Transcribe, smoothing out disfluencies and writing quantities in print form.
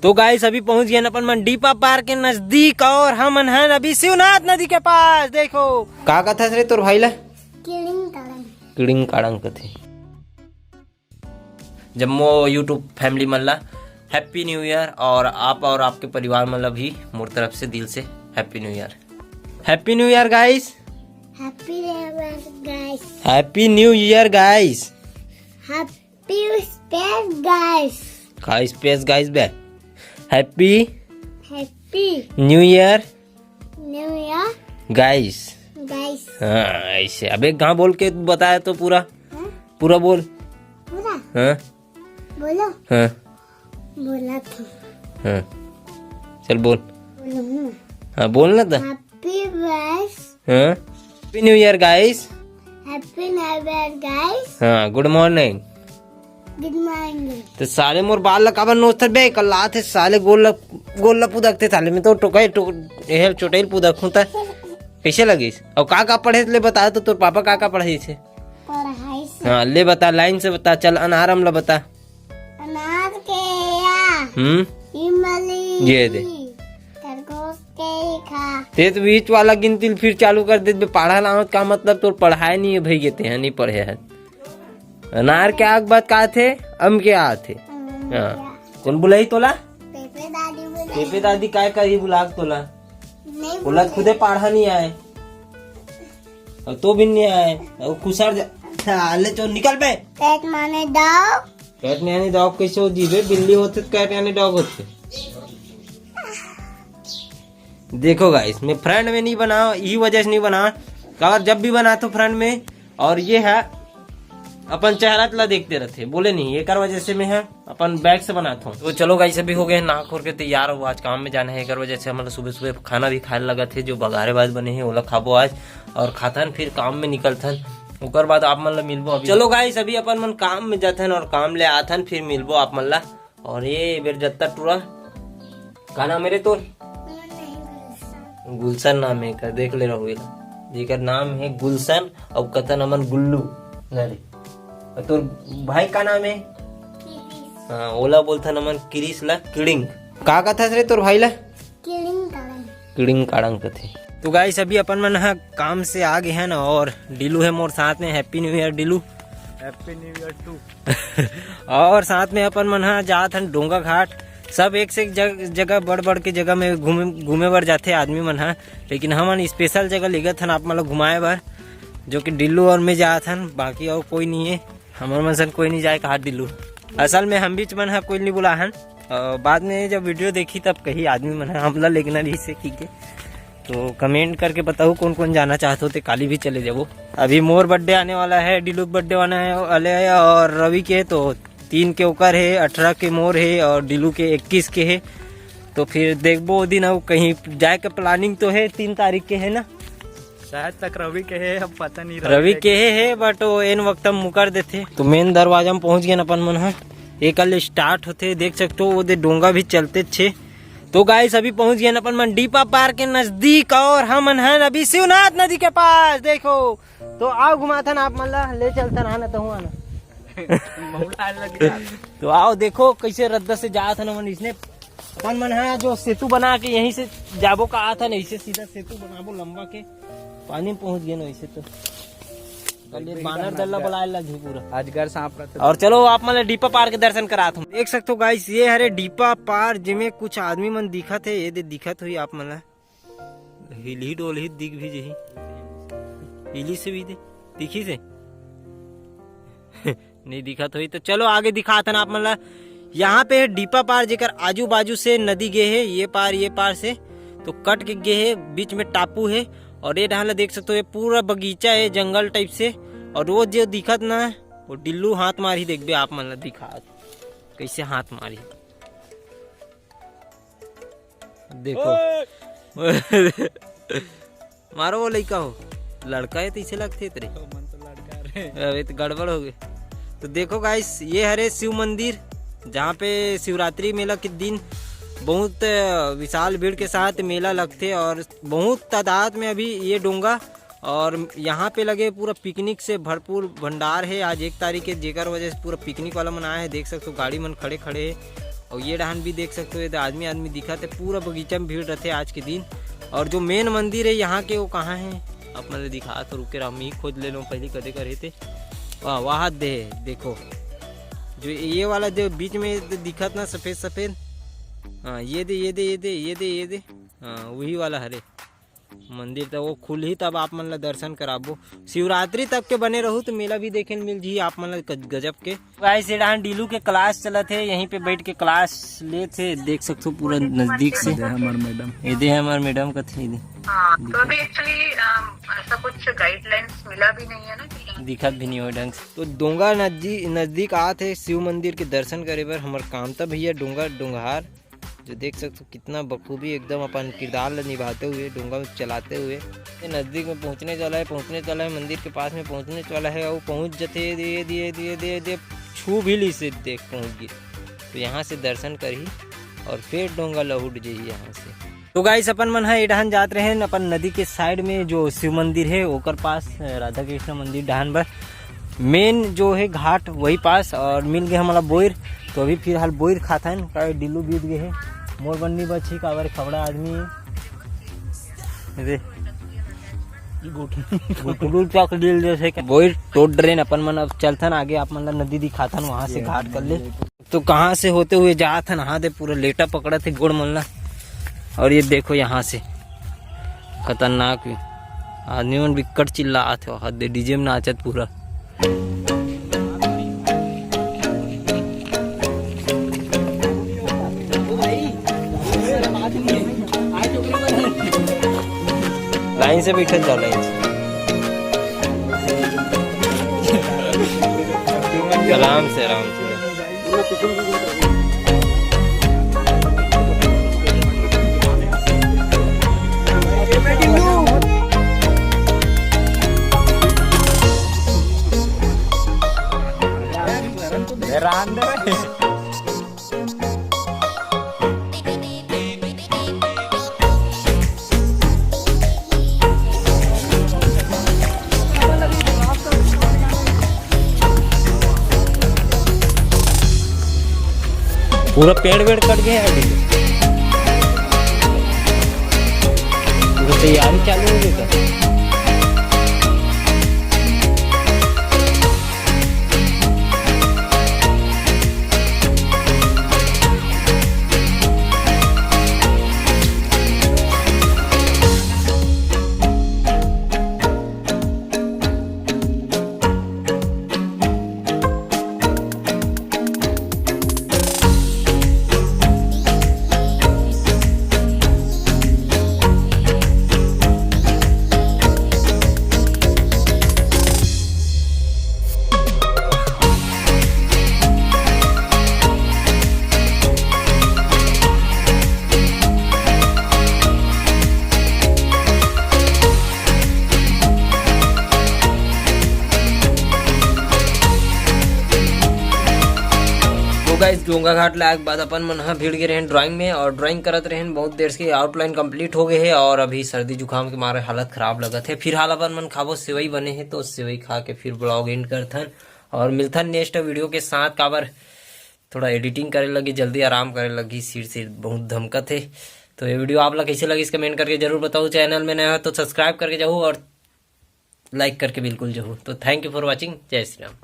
तो गाइस अभी पहुंच गए अपन मन डीपा पार्क के नजदीक और हम हैं अभी शिवनाथ नदी के पास। देखो का कथा रे तोर भाई ला किड़िंग काड़ंग कथे। जम्मो यूट्यूब फैमिली मन ला हैप्पी न्यू ईयर और आपके परिवार मन ला भी मोर तरफ से दिल से happy new year. Happy new year guys. Happy new year guys. Happy new year guys. Happy space guys. का स्पेस गाइस बे। Happy new year guys. हाँ ऐसे। अबे कहाँ बोल के बताया तो पूरा पूरा बोल। पूरा हाँ बोलो। हाँ बोला था। हाँ चल बोल। बोलो हाँ बोलना था। Happy guys. हाँ happy new year guys. Happy new year guys. हाँ गुड मॉर्निंग। Good morning. तो साले मोर बाल ला काबर नोस्तर बे कल्ला थे साले गोल ला पुदक थे साले में तो चोटेल पुदक हूं ता कैसे लगिस। और का पढ़े ले बता तो तोर पापा का पढ़ाई से। पढ़ाई से। हाँ ले बता लाइन से बता। चल अनारम ला बता। अनार के या इमली ये दे। तरबूज के खा। ते तो बीच वाला गिनती फिर चालू कर दे बे। पढ़ा लावत का मतलब तोर पढ़ाई नहीं है भाई गेते हैं नहीं पढ़े है। अनार के आग बात का थे अम के आ थे। हाँ कौन बुलाई तोला। पेपे दादी बोले। पेपे दादी काय करी बुलाग तोला। नहीं बोला खुदे पढ़ा नहीं आए और तो भी नहीं आए और खुसर ले चो निकल बे। पेट माने डॉग। कैट यानी डॉग कैसे हो जीवे बिल्ली होते तो कैट यानी डॉग होते। देखो गाइस मैं फ्रंट में नहीं बना यही वजह से नहीं बना कवर जब भी बना तो फ्रंट में। और ये है अपन चेहरा तला देखते रहते बोले नहीं एक वजह से मैं है अपन बैग से बनाता हूँ। तो चलो गाइस अभी हो गए नहा खोर के तैयार हो आज काम में जाना है। एक वजह से हमारा सुबह सुबह खाना भी खाने लगा थे जो बघारे बाद बने हैं ओला खाबो आज और खाथन फिर काम में निकलथन ओकर बाद आप मन ला मिलबो अभी। चलो गाइस अभी अपन मन काम में जाथन और काम ले आथन फिर मिलबो आप मन ला। और ये बेर जत्ता टूरा का नाम मेरे तो गुलशन नाम है कर देख ले रहो जेकर नाम है गुलशन और कथन अमन गुल्लू नरे। तो भाई का नाम है हाँ ओला बोलता नमन किरीस ला किड़िंग का कथा रे तोर भाई ला किड़िंग काड़ंग कथे। तो गाइस अभी अपन मन हा काम से आ गए हैं ना और डिलू है मोर साथ में। Happy new year Dilu. Happy new year too. और साथ में अपन मन हा जात हन डोंगा घाट। सब एक से एक जगह बड़ के जगह में घूमे बर जाते आदमी मन हा लेकिन हमन स्पेशल जगह लेगत हन आप मन ला घुमाए बर जो कि डिल्लू और मैं जात हन बाकी और कोई नहीं है। हमारे मन से कोई नहीं जाए कहा डिल्लू। असल में हम बीच मन है कोई नहीं बुला हन। बाद में जब वीडियो देखी तब कही आदमी मन है हमला लेगना भी से ठीक है। तो कमेंट करके बताओ कौन कौन जाना चाहते हो तो काली भी चले जाओ। अभी मोर बर्थडे आने वाला है डिल्लू बर्थडे वाला है और रवि के तो 3 के ओकर है 18 के मोर है और डिल्लू के 21 के है। तो फिर देखबो वो दिन कहीं जाए का प्लानिंग तो है 3 तारीख के है ना शायद तक रवि के है अब पता नहीं। रवि के है बट वो एन वक्त हम मुकर देते। तो मेन दरवाजा में पहुंच गए अपन मन एक कल स्टार्ट होते देख सकते हो वो डोंगा भी चलते छे। तो गाइस अभी पहुंच गए अपन मन डीपा पार्क के नजदीक और हम हैं अभी शिवनाथ नदी के पास। देखो तो आओ घुमाथन आप मन ला ले चलतन आना तो आना तो आओ देखो कैसे रद्दा से जात हन मन इसने अपन मन है जो सेतु बना के यहीं से जाबो का आता नहीं ऐसे सीधा सेतु बनाबो लंबा के पानी में पहुंच गए ना वैसे तो बानर दल्ला बुलाए ला पूरा अजगर सांप का। और चलो आप मतलब डीपा पार के दर्शन करात हूँ। देख सकते हो गाइस ये हरे डीपा पार जिमे कुछ आदमी मन दिखत है। ये दे दिखत हुई आप मतलब हिली डोल दिख भी जही हिली से भी दे दिखी से नहीं दिखत हुई। तो चलो आगे दिखात हन आप मतलब यहाँ पे डीपा पार जेकर आजू बाजू से नदी गे है ये पार से तो कट के गे है बीच में टापू है। और ये ढाला देख सकते हो ये पूरा बगीचा है जंगल टाइप से। और वो जो दिखत ना वो डिल्लू हाथ मारी देखबे आप मन ला दिखा कैसे हाथ मारी देखो मारो वो लड़का हो लड़का है तो इसे लगते तेरे अबे तो गड़बड़ हो गए। तो देखो गाइस ये हरे शिव मंदिर जहाँ पे शिवरात्रि मेला के दिन बहुत विशाल भीड़ के साथ मेला लगते और बहुत तादाद में अभी ये डोंगा और यहाँ पे लगे पूरा पिकनिक से भरपूर भंडार है। आज 1 तारीख के जेकर वजह से पूरा पिकनिक वाला मनाया है। देख सकते हो गाड़ी मन खड़े खड़े है और ये डहान भी देख सकते हो, तो आदमी दिखा थे, पूरा बगीचा में भीड़ रहते आज के दिन। और जो मेन मंदिर है यहाँ के वो कहाँ है आप मतलब दिखा, तो रुके राम ही खोज ले लो पहले कदे करे थे। वहाँ देखो जो ये वाला जो बीच में दिखत ना सफ़ेद सफ़ेद, हाँ ये दे हाँ वही वाला हरे मंदिर। तो वो खुल ही तब आप मन ला दर्शन कराबो। शिवरात्रि तक के बने रहू तो मेला भी देखे मिल जी आप मन ला गजब के। गाइस ये डहान डीलू के क्लास चलत है, यहीं पे बैठ के क्लास ले थे, देख सकते हो पूरा नजदीक से। हमारे मैडम ये है हमारे मैडम का थे। हाँ, तो अभी एक्चुअली ऐसा कुछ गाइडलाइंस मिला भी नहीं है ना कि दिखत भी नहीं हो ढंग से। तो डोंगा नजदीक आते शिव मंदिर के दर्शन करे बर हमार काम था भैया डोंगहार, जो देख सकते हो कितना बखूबी एकदम अपन किरदार निभाते हुए डोंगा में चलाते हुए नज़दीक में पहुंचने वाला है, मंदिर के पास में पहुंचने वाला है। और पहुंच जाते दे छू भी ली से देख पहुंच गई। तो यहाँ से दर्शन करी और फिर डोंगा लहुट जाइए यहाँ से। तो गाइस अपन मन है डहान जात रहे हैं अपन नदी के साइड में जो शिव मंदिर है ओकर पास, राधा कृष्ण मंदिर डहान पर मेन जो है घाट वही पास। और मिल गए हमारा बोर, तो अभी फिलहाल बोर खाता है का डिल्लू बीत गए है। मोर बन्नी बच्ची काबर खबड़ा आदमी है बोर टोट ड्रेन अपन मन अब चलथन आगे, आप मन नदी दिखाथन वहां से घाट कर ले। तो कहाँ से होते हुए जाथन नहा दे, पूरा लेटा पकड़ा थे गोड़ मन ला। और ये देखो यहाँ से खतरनाक आदमी मन बिकट चिल्लात हो, हद डीजे में नाचत पूरा। लाइन से बैठल जाओ, लाइन से आराम से आराम से। पूरा पेड़ वेड़ कट गया है, पूरा तैयारी चालू हो गई था। गाइस डोंगा घाट लायक बाद अपन मन हा भीड़ गए रहे ड्राइंग में, और ड्राइंग करत रहे बहुत देर से। आउटलाइन कंप्लीट हो गए है और अभी सर्दी जुकाम के मारे हालत खराब लगत है। फिर हाल अपन मन खाबो सेवई बने हैं, तो सेवई खा के फिर ब्लॉग एंड करथन और मिलथन नेक्स्ट वीडियो के साथ। काबर थोड़ा एडिटिंग करे लगी, जल्दी आराम करे लगी, सिर बहुत धमकत है। तो ये वीडियो आप लोग कैसे लगी कमेंट करके जरूर बताओ। चैनल में नया हो तो सब्सक्राइब करके जाओ और लाइक करके बिल्कुल जाओ। तो थैंक यू फॉर वॉचिंग, जय श्री राम।